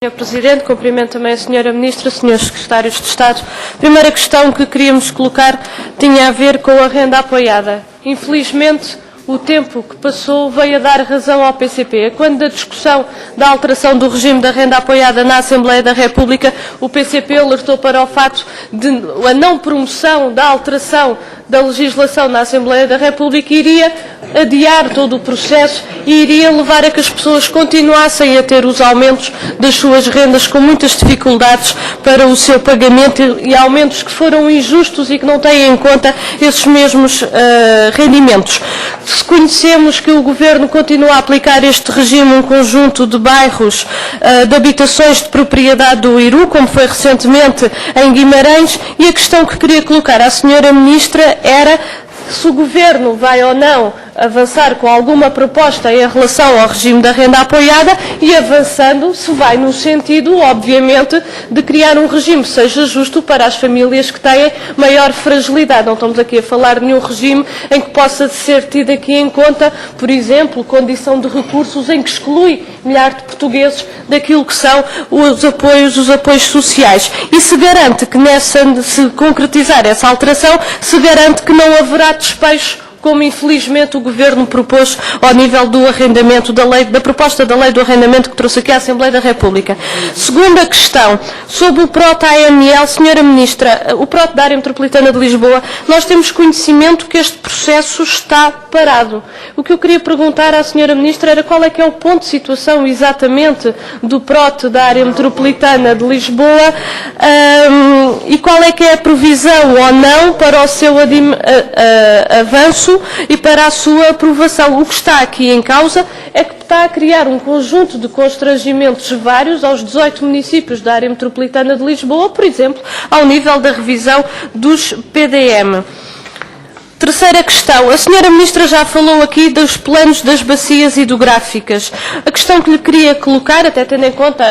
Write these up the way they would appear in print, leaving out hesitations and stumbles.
Sr. Presidente, cumprimento também a Sra. Ministra, Srs. Secretários de Estado. A primeira questão que queríamos colocar tinha a ver com a renda apoiada. Infelizmente, o tempo que passou veio a dar razão ao PCP. Quando da discussão da alteração do regime da renda apoiada na Assembleia da República, o PCP alertou para o facto de a não promoção da alteração da legislação na Assembleia da República iria adiar todo o processo e iria levar a que as pessoas continuassem a ter os aumentos das suas rendas com muitas dificuldades para o seu pagamento e aumentos que foram injustos e que não têm em conta esses mesmos rendimentos. Se conhecemos que o Governo continua a aplicar este regime um conjunto de bairros de habitações de propriedade do IRU, como foi recentemente em Guimarães, e a questão que queria colocar à Sra. Ministra era se o Governo vai ou não avançar com alguma proposta em relação ao regime da renda apoiada e, avançando, se vai no sentido, obviamente, de criar um regime que seja justo para as famílias que têm maior fragilidade. Não estamos aqui a falar de nenhum regime em que possa ser tido aqui em conta, por exemplo, condição de recursos em que exclui milhares de portugueses daquilo que são os apoios sociais. E se garante que se concretizar essa alteração, se garante que não haverá despejo, como infelizmente o Governo propôs ao nível do arrendamento da proposta da lei do arrendamento que trouxe aqui à Assembleia da República. Segunda questão, sobre o PROT-AML, Sra. Ministra, o PROT da área metropolitana de Lisboa, nós temos conhecimento que este processo está parado. O que eu queria perguntar à Sra. Ministra era qual é que é o ponto de situação exatamente do PROT da área metropolitana de Lisboa e qual é que é a previsão ou não para o seu avanço e para a sua aprovação. O que está aqui em causa é que está a criar um conjunto de constrangimentos vários aos 18 municípios da área metropolitana de Lisboa, por exemplo, ao nível da revisão dos PDM. Terceira questão, a Sra. Ministra já falou aqui dos planos das bacias hidrográficas. A questão que lhe queria colocar, até tendo em conta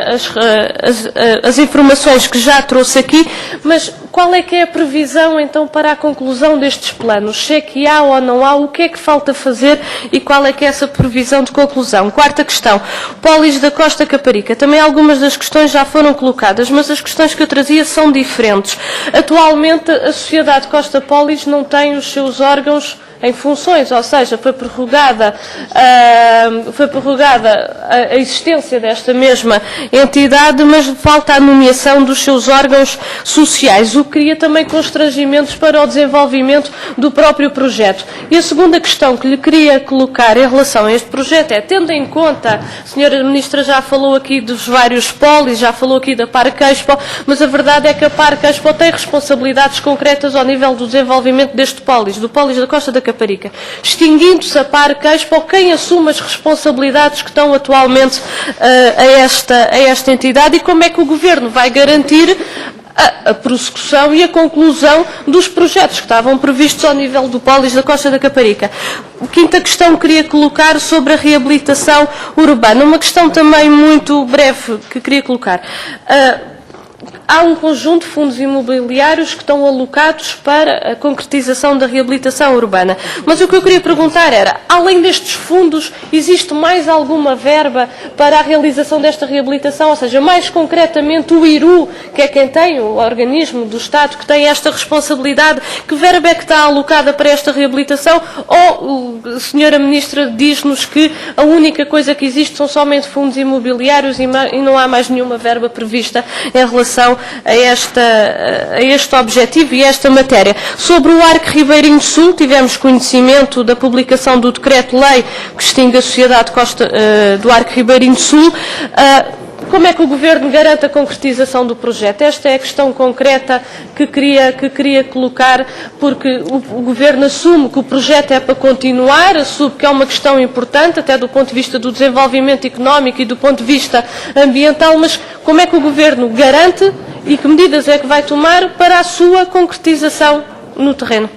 as informações que já trouxe aqui, mas qual é que é a previsão então para a conclusão destes planos? Se é que há ou não há, o que é que falta fazer e qual é que é essa previsão de conclusão? Quarta questão, Pólis da Costa Caparica. Também algumas das questões já foram colocadas, mas as questões que eu trazia são diferentes. Atualmente a Sociedade Costa Pólis não tem os seus órgãos em funções, ou seja, foi prorrogada a existência desta mesma entidade, mas falta a nomeação dos seus órgãos sociais, o que cria também constrangimentos para o desenvolvimento do próprio projeto. E a segunda questão que lhe queria colocar em relação a este projeto é, tendo em conta, a Sra. Ministra já falou aqui dos vários pólis, já falou aqui da Parque Expo, mas a verdade é que a Parque Expo tem responsabilidades concretas ao nível do desenvolvimento deste pólis, do pólis da Costa da Caparica. Extinguindo-se a Parque Expo, quem assume as responsabilidades que estão atualmente a esta entidade e como é que o Governo vai garantir a prossecução e a conclusão dos projetos que estavam previstos ao nível do pólis da Costa da Caparica. Quinta questão que queria colocar sobre a reabilitação urbana, uma questão também muito breve que queria colocar. Há um conjunto de fundos imobiliários que estão alocados para a concretização da reabilitação urbana. Mas o que eu queria perguntar era, além destes fundos, existe mais alguma verba para a realização desta reabilitação? Ou seja, mais concretamente o IRU, que é quem tem, o organismo do Estado que tem esta responsabilidade, que verba é que está alocada para esta reabilitação? Ou a Sra. Ministra diz-nos que a única coisa que existe são somente fundos imobiliários e não há mais nenhuma verba prevista em relação a este objetivo e a esta matéria. Sobre o Arco Ribeirinho Sul, tivemos conhecimento da publicação do decreto-lei que extingue a Sociedade do Arco Ribeirinho Sul. Como é que o Governo garante a concretização do projeto? Esta é a questão concreta que queria colocar, porque o Governo assume que o projeto é para continuar, assume que é uma questão importante, até do ponto de vista do desenvolvimento económico e do ponto de vista ambiental, mas como é que o Governo garante e que medidas é que vai tomar para a sua concretização no terreno?